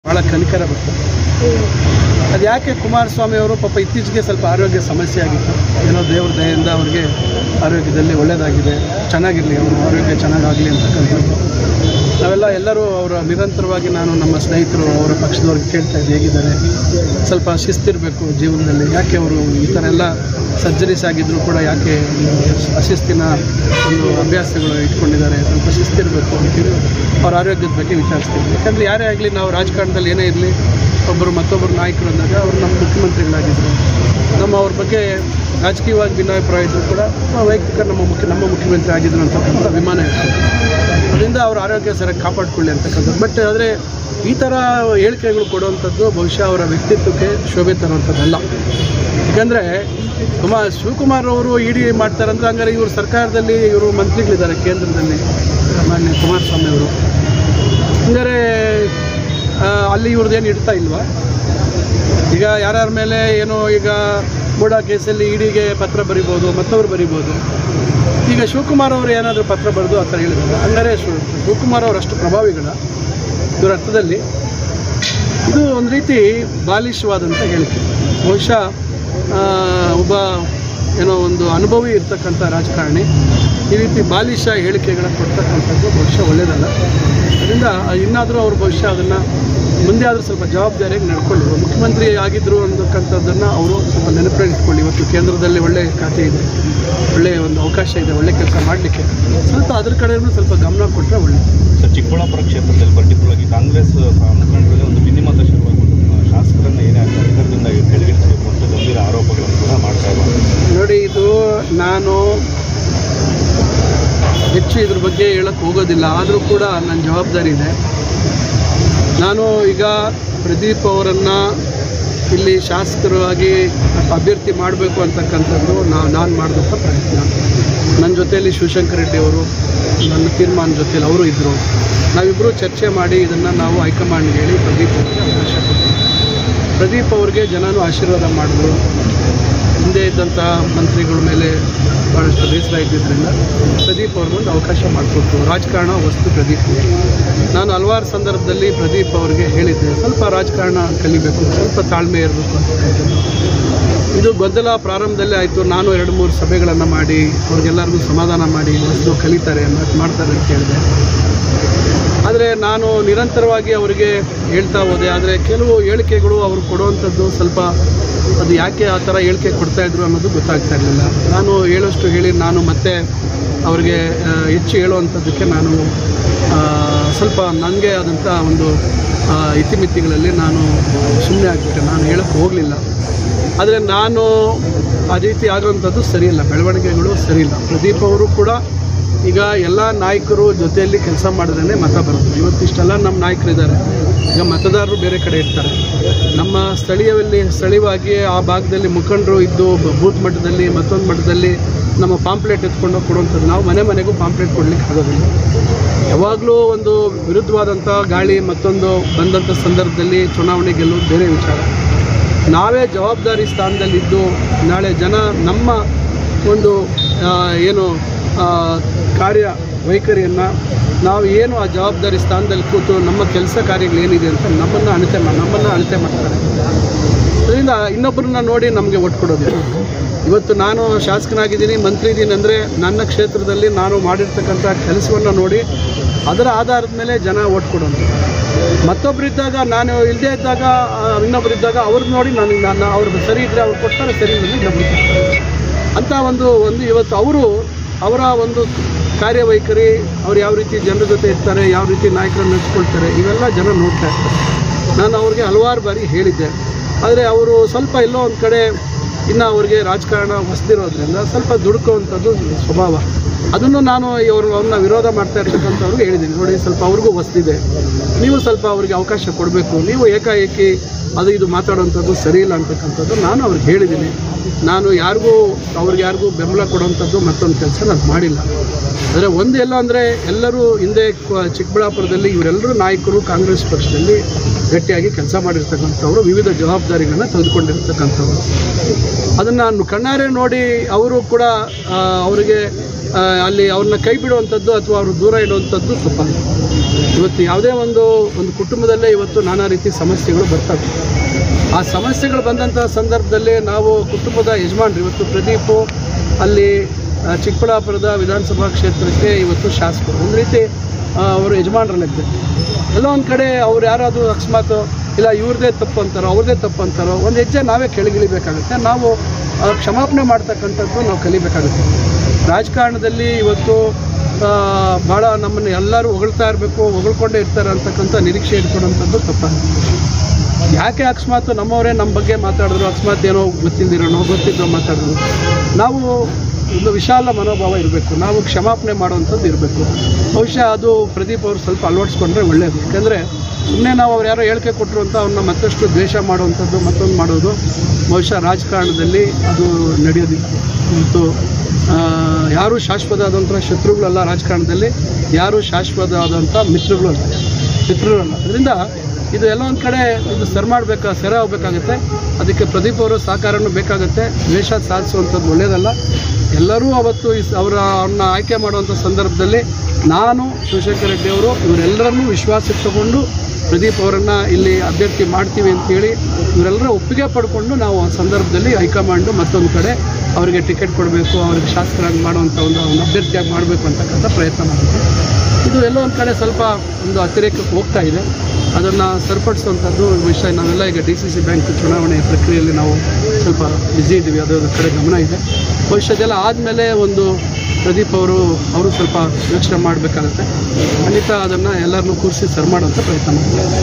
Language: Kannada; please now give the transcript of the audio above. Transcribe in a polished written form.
ಭಾಳ ಕನಿಕರ ಬರ್ತದೆ. ಅದು ಯಾಕೆ ಕುಮಾರಸ್ವಾಮಿ ಅವರು ಪಾಪ ಇತ್ತೀಚೆಗೆ ಸ್ವಲ್ಪ ಆರೋಗ್ಯ ಸಮಸ್ಯೆ ಆಗಿತ್ತು, ಏನೋ ದೇವ್ರ ದಯೆಯಿಂದ ಅವ್ರಿಗೆ ಆರೋಗ್ಯದಲ್ಲಿ ಒಳ್ಳೆಯದಾಗಿದೆ, ಚೆನ್ನಾಗಿರಲಿ, ಅವರು ಆರೋಗ್ಯ ಚೆನ್ನಾಗಾಗಲಿ ಅಂತಕ್ಕಂಥದ್ದು ನಾವೆಲ್ಲ ಎಲ್ಲರೂ ಅವರ ನಿರಂತರವಾಗಿ ನಾನು ನಮ್ಮ ಸ್ನೇಹಿತರು ಅವರ ಪಕ್ಷದವ್ರಿಗೆ ಕೇಳ್ತಾ ಇದ್ದೆ, ಹೇಗಿದ್ದಾರೆ, ಸ್ವಲ್ಪ ಶಿಸ್ತಿರಬೇಕು ಜೀವನದಲ್ಲಿ, ಯಾಕೆ ಅವರು ಈ ಥರ ಎಲ್ಲ ಸರ್ಜರೀಸ್ ಆಗಿದ್ದರೂ ಕೂಡ ಯಾಕೆ ಅಶಿಸ್ತಿನ ಒಂದು ಅಭ್ಯಾಸಗಳು ಇಟ್ಕೊಂಡಿದ್ದಾರೆ, ಸ್ವಲ್ಪ ಶಿಸ್ತಿರಬೇಕು ಅಂತೇಳಿ ಅವ್ರ ಆರೋಗ್ಯದ ಬಗ್ಗೆ ವಿಚಾರಿಸ್ತೀವಿ. ಯಾಕಂದರೆ ಯಾರೇ ಆಗಲಿ ನಾವು ರಾಜಕಾರಣದಲ್ಲಿ ಏನೇ ಇರಲಿ ಒಬ್ಬರು ಮತ್ತೊಬ್ಬರು ನಾಯಕರು ಅಂದಾಗ ಅವರು ನಮ್ಮ ಮುಖ್ಯಮಂತ್ರಿಗಳಾಗಿದ್ದರು, ಅವ್ರ ಬಗ್ಗೆ ರಾಜಕೀಯವಾಗಿ ಭಿನ್ನಾಭಿಪ್ರಾಯ ಇದ್ದರೂ ಕೂಡ ವೈಯಕ್ತಿಕ ನಮ್ಮ ಮುಖ್ಯಮಂತ್ರಿ ಆಗಿದ್ರು ಅಂತಕ್ಕಂಥ ಅಭಿಮಾನ ಇರ್ತದೆ. ಅದರಿಂದ ಅವ್ರ ಆರೋಗ್ಯ ಸರಿಯಾಗಿ ಕಾಪಾಡಿಕೊಳ್ಳಿ ಅಂತಕ್ಕಂಥದ್ದು. ಬಟ್ ಆದರೆ ಈ ಥರ ಹೇಳಿಕೆಗಳು ಕೊಡುವಂಥದ್ದು ಬಹುಶಃ ಅವರ ವ್ಯಕ್ತಿತ್ವಕ್ಕೆ ಶೋಭೆ ತರುವಂಥದ್ದಲ್ಲ. ಯಾಕಂದರೆ ಶಿವಕುಮಾರ್ ಅವರು ಇಡಿ ಮಾಡ್ತಾರಂದ್ರೆ ಹಂಗಾರೆ ಇವರು ಸರ್ಕಾರದಲ್ಲಿ ಇವರು ಮಂತ್ರಿಗಳಿದ್ದಾರೆ ಕೇಂದ್ರದಲ್ಲಿ, ಮಾನ್ಯ ಕುಮಾರಸ್ವಾಮಿ ಅವರು, ಹಂಗಾರೆ ಅಲ್ಲಿ ಇವ್ರದ್ದೇನು ಇಡ್ತಾ ಇಲ್ವಾ? ಈಗ ಯಾರ್ಯಾರ ಮೇಲೆ ಏನೋ ಈಗ ಮೂಡಾ ಕೇಸಲ್ಲಿ ಇಡಿಗೆ ಪತ್ರ ಬರಿಬೋದು, ಮತ್ತವರು ಬರಿಬೋದು. ಈಗ ಶಿವಕುಮಾರ್ ಅವರು ಏನಾದರೂ ಪತ್ರ ಬರೆದು ಆ ಥರ ಹೇಳಿದ್ರು, ಹಂಗಾರೆ ಶಿವಕುಮಾರ್ ಅವರು ಅಷ್ಟು ಪ್ರಭಾವಿಗಳ ಇವರ ಅರ್ಥದಲ್ಲಿ ಇದು ಒಂದು ರೀತಿ ಬಾಲಿಶವಾದಂಥ ಹೇಳಿಕೆ. ಬಹುಶಃ ಒಬ್ಬ ಏನೋ ಒಂದು ಅನುಭವಿ ಇರ್ತಕ್ಕಂಥ ರಾಜಕಾರಣಿ ಈ ರೀತಿ ಬಾಲಿಶ ಹೇಳಿಕೆಗಳನ್ನು ಕೊಡ್ತಕ್ಕಂಥದ್ದು ಬಹುಶಃ ಒಳ್ಳೆಯದಲ್ಲ. ಅದರಿಂದ ಇನ್ನಾದರೂ ಅವರು ಬಹುಶಃ ಅದನ್ನು ಮುಂದೆ ಆದರೂ ಸ್ವಲ್ಪ ಜವಾಬ್ದಾರಿಯಾಗಿ ನಡ್ಕೊಳ್ಳಿ. ಮುಖ್ಯಮಂತ್ರಿ ಆಗಿದ್ದರು ಅನ್ನತಕ್ಕಂಥದ್ದನ್ನು ಅವರು ಸ್ವಲ್ಪ ನೆನಪಿಟ್ಕೊಳ್ಳಿ. ಇವತ್ತು ಕೇಂದ್ರದಲ್ಲಿ ಒಳ್ಳೆಯ ಖಾತೆ ಇದೆ, ಒಳ್ಳೆಯ ಒಂದು ಅವಕಾಶ ಇದೆ, ಒಳ್ಳೆ ಕೆಲಸ ಮಾಡಲಿಕ್ಕೆ, ಸ್ವಲ್ಪ ಅದ್ರ ಕಡೆಯೂ ಸ್ವಲ್ಪ ಗಮನ ಕೊಟ್ಟರೆ ಒಳ್ಳೆಯದು. ಸರ್, ಚಿಕ್ಕಬಳ್ಳಾಪುರ ಕ್ಷೇತ್ರದಲ್ಲಿ ಪರ್ಟಿಕ್ಯುಲರ್ ಆಗಿ ಕಾಂಗ್ರೆಸ್ ಮುಖಂಡರಲ್ಲಿ ಒಂದು ಭಿನ್ನಮತ ಶುರುವಾಗಿ ಶಾಸಕರನ್ನು ಏನೇ ಅಧಿಕಾರದಿಂದ ಕೆಳಗಿಳಿಸಬೇಕು ಅಂತ ಗಂಭೀರ ಆರೋಪಗಳನ್ನು ಕೂಡ ಮಾಡ್ತಾ ಇದ್ದಾರೆ. ನೋಡಿ, ಇದು ನಾನು ಹೆಚ್ಚು ಇದ್ರ ಬಗ್ಗೆ ಹೇಳಕ್ಕೆ ಹೋಗೋದಿಲ್ಲ, ಆದರೂ ಕೂಡ ನನ್ನ ಜವಾಬ್ದಾರಿ ಇದೆ. ನಾನು ಈಗ ಪ್ರದೀಪ್ ಅವರನ್ನು ಇಲ್ಲಿ ಶಾಸಕರಾಗಿ ಅಭ್ಯರ್ಥಿ ಮಾಡಬೇಕು ಅಂತಕ್ಕಂಥದ್ದು ನಾನು ಮಾಡಿದಂಥ ಪ್ರಯತ್ನ. ನನ್ನ ಜೊತೆಯಲ್ಲಿ ಶಿವಶಂಕರ್ ರೆಡ್ಡಿ ಅವರು ನನ್ನ ತೀರ್ಮಾನ ಜೊತೆಯಲ್ಲಿ ಅವರು ಇದ್ದರು. ನಾವಿಬ್ಬರು ಚರ್ಚೆ ಮಾಡಿ ಇದನ್ನು ನಾವು ಹೈಕಮಾಂಡ್ಗೆ ಹೇಳಿ ಪ್ರದೀಪ್ ಅವರಿಗೆ ಅವಕಾಶ ಕೊಡ್ತೀವಿ. ಪ್ರದೀಪ್ ಅವ್ರಿಗೆ ಜನನೂ ಆಶೀರ್ವಾದ ಮಾಡಿದ್ರು. ಹಿಂದೆ ಇದ್ದಂಥ ಮಂತ್ರಿಗಳ ಮೇಲೆ ಭಾಳಷ್ಟು ಬೇಸರ ಇದ್ದಿದ್ದರಿಂದ ಪ್ರದೀಪ್ ಅವ್ರಿಗೊಂದು ಅವಕಾಶ ಮಾಡಿಕೊಟ್ರು. ರಾಜಕಾರಣ ವಸ್ತು ಪ್ರದೀಪ್. ನಾನು ಹಲವಾರು ಸಂದರ್ಭದಲ್ಲಿ ಪ್ರದೀಪ್ ಅವ್ರಿಗೆ ಹೇಳಿದ್ದೆ, ಸ್ವಲ್ಪ ರಾಜಕಾರಣ ಕಲಿಬೇಕು, ಸ್ವಲ್ಪ ತಾಳ್ಮೆ ಇರಬೇಕು ಅಂತಕ್ಕಂಥದ್ದು. ಇದು ಗೊಂದಲ ಪ್ರಾರಂಭದಲ್ಲೇ ಆಯಿತು. ನಾನು 2-3 ಸಭೆಗಳನ್ನು ಮಾಡಿ ಅವ್ರಿಗೆಲ್ಲರಿಗೂ ಸಮಾಧಾನ ಮಾಡಿ ಹೊಸದು ಕಲಿತಾರೆ ಮಾಡ್ತಾರೆ ಅಂತ ಹೇಳಿದೆ. ಆದರೆ ನಾನು ನಿರಂತರವಾಗಿ ಅವರಿಗೆ ಹೇಳ್ತಾ ಹೋದೆ. ಆದರೆ ಕೆಲವು ಹೇಳಿಕೆಗಳು ಅವರು ಕೊಡುವಂಥದ್ದು ಸ್ವಲ್ಪ ಅದು ಯಾಕೆ ಆ ಥರ ಹೇಳಿಕೆ ಕೊಡ್ತಾಯಿದ್ರು ಅನ್ನೋದು ಗೊತ್ತಾಗ್ತಾ ಇರಲಿಲ್ಲ. ನಾನು ಹೇಳೋಷ್ಟು ಹೇಳಿ ನಾನು ಮತ್ತೆ ಅವ್ರಿಗೆ ಹೆಚ್ಚು ಹೇಳುವಂಥದ್ದಕ್ಕೆ ನಾನು ಸ್ವಲ್ಪ ನನಗೆ ಆದಂಥ ಒಂದು ಇತಿಮಿತಿಗಳಲ್ಲಿ ನಾನು ಸುಮ್ಮನೆ ಆಗಿಬಿಟ್ಟೆ. ನಾನು ಹೇಳೋಕ್ಕೆ ಹೋಗಲಿಲ್ಲ. ಆದರೆ ನಾನು ಆ ರೀತಿ ಆಗುವಂಥದ್ದು ಸರಿಯಿಲ್ಲ, ಬೆಳವಣಿಗೆಗಳು ಸರಿಯಿಲ್ಲ. ಪ್ರದೀಪ್ ಅವರು ಕೂಡ ಈಗ ಎಲ್ಲ ನಾಯಕರು ಜೊತೆಯಲ್ಲಿ ಕೆಲಸ ಮಾಡಿದ್ರೇ ಮತ ಬರುತ್ತೆ. ಇವತ್ತಿಷ್ಟೆಲ್ಲ ನಮ್ಮ ನಾಯಕರಿದ್ದಾರೆ, ಈಗ ಮತದಾರರು ಬೇರೆ ಕಡೆ ಇರ್ತಾರೆ. ನಮ್ಮ ಸ್ಥಳೀಯವಾಗಿ ಆ ಭಾಗದಲ್ಲಿ ಮುಖಂಡರು ಇದ್ದು ಬೂತ್ ಮಟ್ಟದಲ್ಲಿ ಮತ್ತೊಂದು ಮಟ್ಟದಲ್ಲಿ ನಮ್ಮ ಪಾಂಪ್ಲೆಟ್ ಎತ್ಕೊಂಡು ಕೊಡುವಂಥದ್ದು. ನಾವು ಮನೆಗೂ ಪಾಂಪ್ಲೆಟ್ ಕೊಡಲಿಕ್ಕೆ ಆಗೋದಿಲ್ಲ. ಯಾವಾಗಲೂ ಒಂದು ವಿರುದ್ಧವಾದಂಥ ಗಾಳಿ ಮತ್ತೊಂದು ಬಂದಂಥ ಸಂದರ್ಭದಲ್ಲಿ ಚುನಾವಣೆ ಗೆಲ್ಲೋದು ಬೇರೆ ವಿಚಾರ. ನಾವೇ ಜವಾಬ್ದಾರಿ ಸ್ಥಾನದಲ್ಲಿದ್ದು ನಾಳೆ ಜನ ನಮ್ಮ ಒಂದು ಏನು ಕಾರ್ಯ ವೈಖರಿಯನ್ನು ನಾವು ಏನು ಆ ಜವಾಬ್ದಾರಿ ಸ್ಥಾನದಲ್ಲಿ ಕೂತು ನಮ್ಮ ಕೆಲಸ ಕಾರ್ಯಗಳೇನಿದೆ ಅಂತ ನಮ್ಮನ್ನು ಅಳತೆ ಮಾಡ್ತಾರೆ. ಅದರಿಂದ ಇನ್ನೊಬ್ಬರನ್ನ ನೋಡಿ ನಮಗೆ ಒಟ್ಟು ಕೊಡೋದಿಲ್ಲ. ಇವತ್ತು ನಾನು ಶಾಸಕನಾಗಿದ್ದೀನಿ, ಮಂತ್ರಿ ಇದ್ದೀನಿ ಅಂದರೆ ನನ್ನ ಕ್ಷೇತ್ರದಲ್ಲಿ ನಾನು ಮಾಡಿರ್ತಕ್ಕಂಥ ಕೆಲಸವನ್ನು ನೋಡಿ ಅದರ ಆಧಾರದ ಮೇಲೆ ಜನ ಓಟ್ ಕೊಡೋದು. ಮತ್ತೊಬ್ಬರಿದ್ದಾಗ ನಾನು ಇಲ್ಲದೇ ಇದ್ದಾಗ ಇನ್ನೊಬ್ಬರಿದ್ದಾಗ ಅವ್ರನ್ನ ನೋಡಿ ನಾನು ಅವ್ರಿಗೆ ಸರಿ ಇದ್ದರೆ ಅವ್ರು ಕೊಡ್ತಾರೆ, ಸರಿ ಇದ್ದರೆ ಇನ್ನೊಬ್ರು ಕೊಡ್ತಾರೆ ಅಂತ ಒಂದು ಇವತ್ತು ಅವರ ಒಂದು ಕಾರ್ಯವೈಖರಿ, ಅವ್ರು ಯಾವ ರೀತಿ ಜನರ ಜೊತೆ ಇರ್ತಾರೆ, ಯಾವ ರೀತಿ ನಾಯಕರನ್ನು ನೆಚ್ಕೊಳ್ತಾರೆ, ಇವೆಲ್ಲ ಜನ ನೋಡ್ತಾ ಇರ್ತಾರೆ. ನಾನು ಅವ್ರಿಗೆ ಹಲವಾರು ಬಾರಿ ಹೇಳಿದ್ದೆ. ಆದರೆ ಅವರು ಸ್ವಲ್ಪ ಎಲ್ಲೋ ಒಂದು ಕಡೆ ಇನ್ನು ಅವ್ರಿಗೆ ರಾಜಕಾರಣ ಹೊಸದಿರೋದ್ರಿಂದ ಸ್ವಲ್ಪ ದುಡುಕುವಂಥದ್ದು ಸ್ವಭಾವ. ಅದನ್ನು ನಾನು ಅವ್ರನ್ನ ವಿರೋಧ ಮಾಡ್ತಾ ಇರ್ತಕ್ಕಂಥವ್ರಿಗೆ ಹೇಳಿದ್ದೀನಿ, ನೋಡಿ ಸ್ವಲ್ಪ ಅವ್ರಿಗೂ ಹೊಸದಿದೆ, ನೀವು ಸ್ವಲ್ಪ ಅವ್ರಿಗೆ ಅವಕಾಶ ಕೊಡಬೇಕು, ನೀವು ಏಕಾಏಕಿ ಇದು ಮಾತಾಡೋವಂಥದ್ದು ಸರಿಯಿಲ್ಲ ಅಂತಕ್ಕಂಥದ್ದು ನಾನು ಅವ್ರಿಗೆ ಹೇಳಿದ್ದೀನಿ. ನಾನು ಯಾರಿಗೂ ಬೆಂಬಲ ಕೊಡುವಂಥದ್ದು ಮತ್ತೊಂದು ಕೆಲಸ ನಾನು ಮಾಡಿಲ್ಲ. ಆದರೆ ಒಂದೆಲ್ಲ ಅಂದರೆ ಎಲ್ಲರೂ ಹಿಂದೆ ಚಿಕ್ಕಬಳ್ಳಾಪುರದಲ್ಲಿ ಇವರೆಲ್ಲರೂ ನಾಯಕರು ಕಾಂಗ್ರೆಸ್ ಪಕ್ಷದಲ್ಲಿ ಗಟ್ಟಿಯಾಗಿ ಕೆಲಸ ಮಾಡಿರ್ತಕ್ಕಂಥವ್ರು, ವಿವಿಧ ಜವಾಬ್ದಾರಿಗಳನ್ನು ತೆಗೆದುಕೊಂಡಿರ್ತಕ್ಕಂಥವ್ರು. ಅದನ್ನು ನಾನು ಕಣ್ಣಾರೆ ನೋಡಿ ಅವರು ಕೂಡ ಅವರಿಗೆ ಅಲ್ಲಿ ಅವ್ರನ್ನ ಕೈ ಬಿಡುವಂಥದ್ದು ಅಥವಾ ಅವರು ದೂರ ಇಡುವಂಥದ್ದು ತಪ್ಪಾಗಿದೆ. ಇವತ್ತು ಯಾವುದೇ ಒಂದು ಕುಟುಂಬದಲ್ಲೇ ಇವತ್ತು ನಾನಾ ರೀತಿ ಸಮಸ್ಯೆಗಳು ಬರ್ತವೆ. ಆ ಸಮಸ್ಯೆಗಳು ಬಂದಂಥ ಸಂದರ್ಭದಲ್ಲಿ ನಾವು ಕುಟುಂಬದ ಯಜಮಾನ್ರು, ಇವತ್ತು ಪ್ರದೀಪು ಅಲ್ಲಿ ಚಿಕ್ಕಬಳ್ಳಾಪುರದ ವಿಧಾನಸಭಾ ಕ್ಷೇತ್ರಕ್ಕೆ ಇವತ್ತು ಶಾಸಕರು, ಒಂದು ರೀತಿ ಅವರು ಯಜಮಾನರಲ್ಲಿದ್ದರು. ಎಲ್ಲೋ ಒಂದು ಕಡೆ ಅವ್ರು ಯಾರಾದರೂ ಅಕಸ್ಮಾತ್ ಇಲ್ಲ ಇವ್ರದ್ದೇ ತಪ್ಪು ಅಂತಾರೋ ಅವ್ರದ್ದೇ ತಪ್ಪು ಅಂತಾರೋ ಒಂದು ಹೆಜ್ಜೆ ನಾವೇ ಕೆಳಗಿಳಿಬೇಕಾಗುತ್ತೆ. ನಾವು ಕ್ಷಮಾಪಣೆ ಮಾಡ್ತಕ್ಕಂಥದ್ದು ನಾವು ಕಲಿಬೇಕಾಗುತ್ತೆ. ರಾಜಕಾರಣದಲ್ಲಿ ಇವತ್ತು ಭಾಳ ನಮ್ಮನ್ನು ಎಲ್ಲರೂ ಹೊಗಳ್ತಾ ಇರಬೇಕು, ಹೊಗಳ್ಕೊಂಡೇ ಇರ್ತಾರೆ ಅಂತಕ್ಕಂಥ ನಿರೀಕ್ಷೆ ಇಟ್ಕೊಡೋಂಥದ್ದು ತಪ್ಪಾಗುತ್ತೆ. ಯಾಕೆ ಅಕಸ್ಮಾತ್ ನಮ್ಮವರೇ ನಮ್ಮ ಬಗ್ಗೆ ಮಾತಾಡಿದ್ರು, ಅಕಸ್ಮಾತ್ ಏನೋ ಗೊತ್ತಿದ್ದಿರೋನೋ ಗೊತ್ತಿದ್ದೋ ಮಾತಾಡಿದ್ರು, ನಾವು ಒಂದು ವಿಶಾಲ ಮನೋಭಾವ ಇರಬೇಕು, ನಾವು ಕ್ಷಮಾಪಣೆ ಮಾಡುವಂಥದ್ದು ಇರಬೇಕು. ಬಹುಶಃ ಅದು ಪ್ರದೀಪ್ ಅವರು ಸ್ವಲ್ಪ ಅಳವಡಿಸ್ಕೊಂಡ್ರೆ ಒಳ್ಳೆಯದು. ಯಾಕೆಂದರೆ ಸುಮ್ಮನೆ ನಾವು ಅವ್ರು ಯಾರೋ ಹೇಳಿಕೆ ಕೊಟ್ಟರು ಅಂತ ಅವ್ರನ್ನ ಮತ್ತಷ್ಟು ದ್ವೇಷ ಮಾಡುವಂಥದ್ದು ಮತ್ತೊಂದು ಮಾಡೋದು ಬಹುಶಃ ರಾಜಕಾರಣದಲ್ಲಿ ಅದು ನಡೆಯೋದಿಲ್ಲ. ಮತ್ತು ಯಾರೂ ಶಾಶ್ವತ ಆದಂಥ ಶತ್ರುಗಳಲ್ಲ, ರಾಜಕಾರಣದಲ್ಲಿ ಯಾರೂ ಶಾಶ್ವತ ಆದಂಥ ಮಿತ್ರರಲ್ಲ. ಅದರಿಂದ ಇದು ಎಲ್ಲ ಒಂದು ಕಡೆ ಇದು ಸೆರೆ ಹೋಗಬೇಕಾಗುತ್ತೆ. ಅದಕ್ಕೆ ಪ್ರದೀಪ್ ಅವರ ಸಹಕಾರನೂ ಬೇಕಾಗುತ್ತೆ. ದ್ವೇಷ ಸಾಧಿಸುವಂಥದ್ದು ಒಳ್ಳೆಯದಲ್ಲ. ಎಲ್ಲರೂ ಅವತ್ತು ಅವ್ರನ್ನ ಆಯ್ಕೆ ಮಾಡುವಂಥ ಸಂದರ್ಭದಲ್ಲಿ ನಾನು ಶಿವಶಂಕರ ರೆಡ್ಡಿ ಅವರು ಇವರೆಲ್ಲರನ್ನೂ ವಿಶ್ವಾಸಕ್ಕೆ ತಗೊಂಡು ಪ್ರದೀಪ್ ಅವರನ್ನು ಇಲ್ಲಿ ಅಭ್ಯರ್ಥಿ ಮಾಡ್ತೀವಿ ಅಂತೇಳಿ ಇವರೆಲ್ಲರ ಒಪ್ಪಿಗೆ ಪಡ್ಕೊಂಡು ನಾವು ಆ ಸಂದರ್ಭದಲ್ಲಿ ಹೈಕಮಾಂಡು ಮತ್ತೊಂದು ಕಡೆ ಅವರಿಗೆ ಟಿಕೆಟ್ ಕೊಡಬೇಕು, ಅವರಿಗೆ ಶಾಸಕರಾಗಿ ಮಾಡುವಂಥ ಒಂದು ಅಭ್ಯರ್ಥಿಯಾಗಿ ಮಾಡಬೇಕು ಅಂತಕ್ಕಂಥ ಪ್ರಯತ್ನ ಮಾಡಿದ್ವಿ. ಇದು ಎಲ್ಲೋ ಒಂದು ಕಡೆ ಸ್ವಲ್ಪ ಒಂದು ಅತಿರೇಕಕ್ಕೆ ಹೋಗ್ತಾ ಇದೆ. ಅದನ್ನು ಸರಿಪಡಿಸುವಂಥದ್ದು ವಿಷಯ ನಾವೆಲ್ಲ ಈಗ DCC ಬ್ಯಾಂಕ್ ಚುನಾವಣೆ ಪ್ರಕ್ರಿಯೆಯಲ್ಲಿ ನಾವು ಸ್ವಲ್ಪ ಬ್ಯುಸಿ ಇದ್ದೀವಿ. ಅದರ ಕಡೆ ಗಮನ ಇದೆ. ಭವಿಷ್ಯದೆಲ್ಲ ಆದಮೇಲೆ ಒಂದು ಪ್ರದೀಪ್ ಅವರು ಸ್ವಲ್ಪ ಯೋಚನೆ ಮಾಡಬೇಕಾಗುತ್ತೆ. ಖಂಡಿತ ಅದನ್ನು ಎಲ್ಲರನ್ನೂ ಕೂರಿಸಿ ಸರಿ ಮಾಡುವಂಥ ಪ್ರಯತ್ನ ಮಾಡ್ತಾರೆ.